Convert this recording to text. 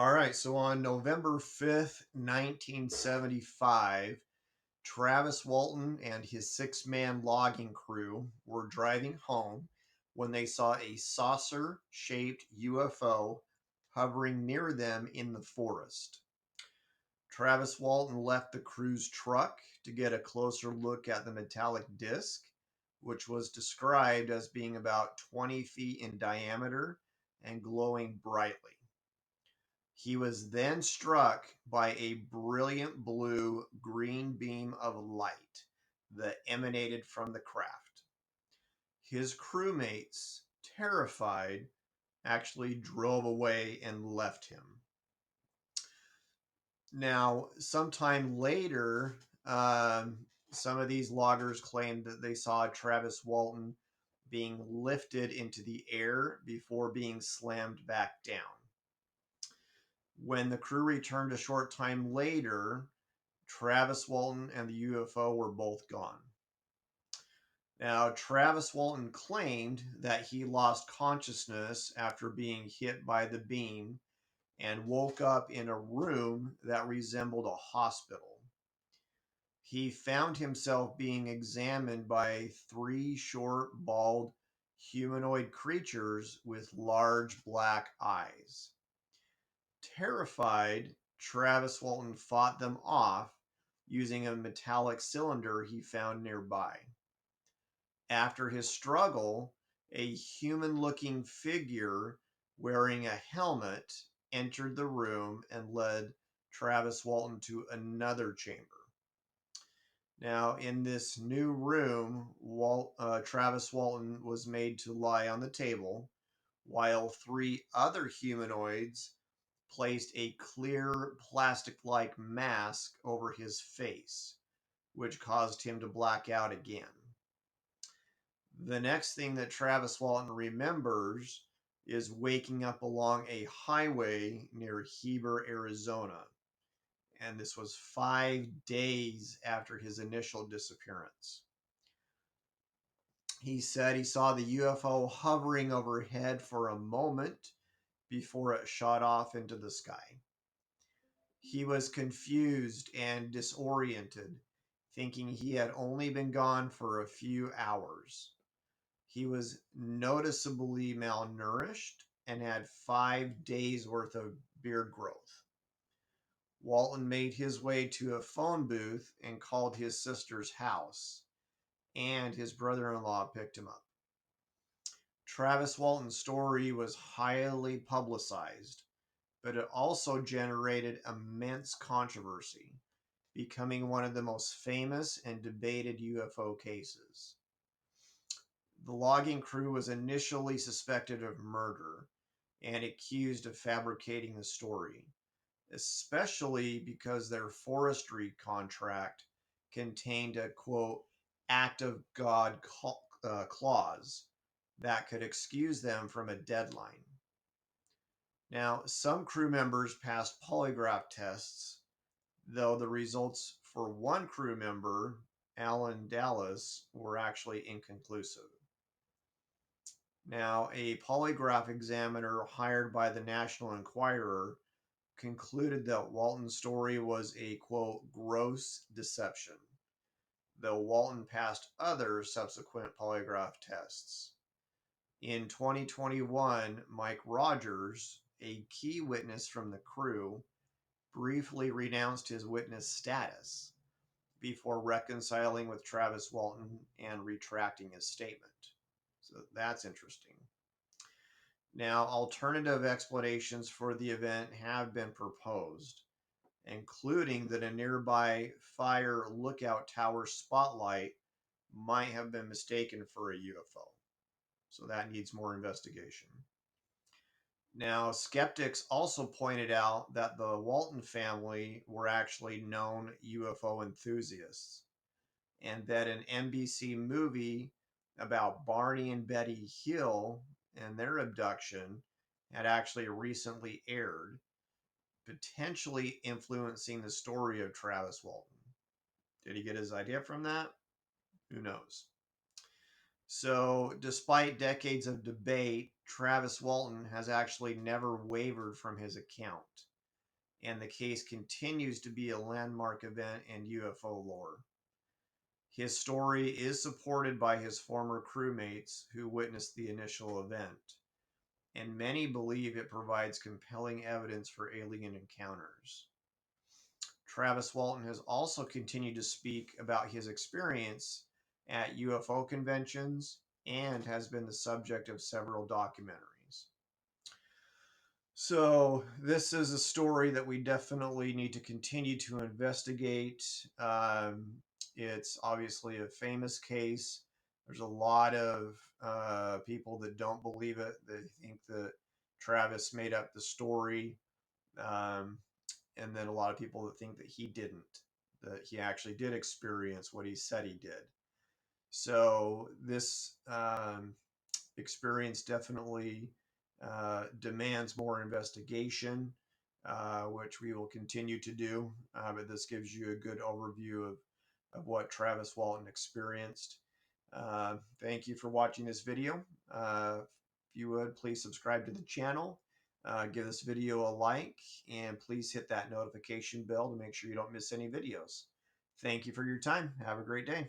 All right, so on November 5th, 1975, Travis Walton and his six-man logging crew were driving home when they saw a saucer-shaped UFO hovering near them in the forest. Travis Walton left the crew's truck to get a closer look at the metallic disc, which was described as being about 20 feet in diameter and glowing brightly. He was then struck by a brilliant blue green beam of light that emanated from the craft. His crewmates, terrified, actually drove away and left him. Now, sometime later, some of these loggers claimed that they saw Travis Walton being lifted into the air before being slammed back down. When the crew returned a short time later, Travis Walton and the UFO were both gone. Now, Travis Walton claimed that he lost consciousness after being hit by the beam and woke up in a room that resembled a hospital. He found himself being examined by three short, bald, humanoid creatures with large black eyes. Terrified, Travis Walton fought them off using a metallic cylinder he found nearby. After his struggle, a human-looking figure wearing a helmet entered the room and led Travis Walton to another chamber. Now, in this new room, Travis Walton was made to lie on the table, while three other humanoids placed a clear plastic-like mask over his face, which caused him to black out again. The next thing that Travis Walton remembers is waking up along a highway near Heber, Arizona. And this was 5 days after his initial disappearance. He said he saw the UFO hovering overhead for a moment before it shot off into the sky. He was confused and disoriented, thinking he had only been gone for a few hours. He was noticeably malnourished and had 5 days worth of beard growth. Walton made his way to a phone booth and called his sister's house, and his brother-in-law picked him up. Travis Walton's story was highly publicized, but it also generated immense controversy, becoming one of the most famous and debated UFO cases. The logging crew was initially suspected of murder and accused of fabricating the story, especially because their forestry contract contained a quote, act of God clause that could excuse them from a deadline. Now, some crew members passed polygraph tests, though the results for one crew member, Alan Dallas, were actually inconclusive. Now, a polygraph examiner hired by the National Enquirer concluded that Walton's story was a, quote, gross deception, though Walton passed other subsequent polygraph tests. In 2021, Mike Rogers, a key witness from the crew, briefly renounced his witness status before reconciling with Travis Walton and retracting his statement. So that's interesting. Now, alternative explanations for the event have been proposed, including that a nearby fire lookout tower spotlight might have been mistaken for a UFO. So that needs more investigation. Now, skeptics also pointed out that the Walton family were actually known UFO enthusiasts, and that an NBC movie about Barney and Betty Hill and their abduction had actually recently aired, potentially influencing the story of Travis Walton. Did he get his idea from that? Who knows? So, despite decades of debate, Travis Walton has actually never wavered from his account, and the case continues to be a landmark event in UFO lore. His story is supported by his former crewmates who witnessed the initial event, and many believe it provides compelling evidence for alien encounters. Travis Walton has also continued to speak about his experience at UFO conventions and has been the subject of several documentaries. So, this is a story that we definitely need to continue to investigate. It's obviously a famous case. There's a lot of people that don't believe it. They think that Travis made up the story. Um, and then a lot of people that think that he didn't, that he actually did experience what he said he did. So this experience definitely demands more investigation, which we will continue to do. But this gives you a good overview of what Travis Walton experienced. Thank you for watching this video. If you would, please subscribe to the channel. Give this video a like, and please hit that notification bell to make sure you don't miss any videos. Thank you for your time. Have a great day.